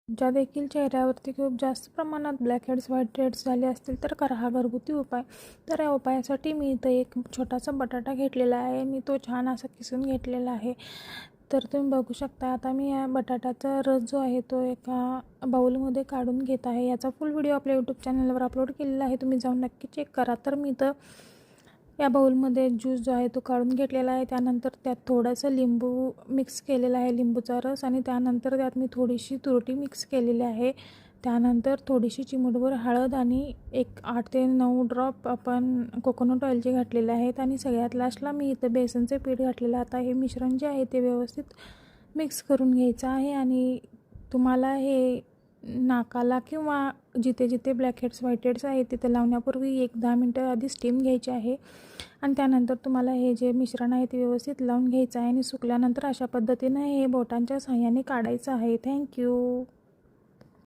ज्या देखील चेहऱ्यावरती खूप जास्त प्रमाणात ब्लॅक हेड्स व्हाईट हेड्स झाले असतील तर करा हा घरगुती उपाय. तर या उपायासाठी मी इथं एक छोटासा बटाटा घेतलेला आहे आणि तो छान असा किसून घेतलेला आहे. तर तुम्ही बघू शकता आता मी या बटाट्याचा रस जो आहे तो एका बाउलमध्ये काढून घेत आहे. याचा फुल व्हिडिओ आपल्या यूट्यूब चॅनलवर अपलोड केलेला आहे, तुम्ही जाऊन नक्की चेक करा. तर मी इथं या बाउलमध्ये ज्यूस जो आहे तो काढून घेतलेला आहे. त्यानंतर त्यात थोडंसं लिंबू मिक्स केलेला आहे, लिंबूचा रस, आणि त्यानंतर त्यात मी थोडीशी तुरटी मिक्स केलेली आहे. त्यानंतर थोडीशी चिमूटभर हळद आणि एक 8 ते 9 ड्रॉप आपण कोकोनट ऑइलचे घातलेले आहेत. आणि सगळ्यात लास्टला मी इथं बेसनचे पीठ घातलेलं. आता हे मिश्रण जे आहे ते व्यवस्थित मिक्स करून घ्यायचं आहे. आणि तुम्हाला हे नाकाला किंवा जिथे जिथे ब्लॅक हेड्स व्हाईट हेड्स आहे तिथे लावण्यापूर्वी 1-10 मिनटं आधी स्टीम घ्यायची आहे. आणि त्यानंतर तुम्हाला हे जे मिश्रण आहे ते व्यवस्थित लावून घ्यायचं आहे आणि सुकल्यानंतर अशा पद्धतीनं हे बोटांच्या साहाय्याने काढायचं आहे. थँक्यू.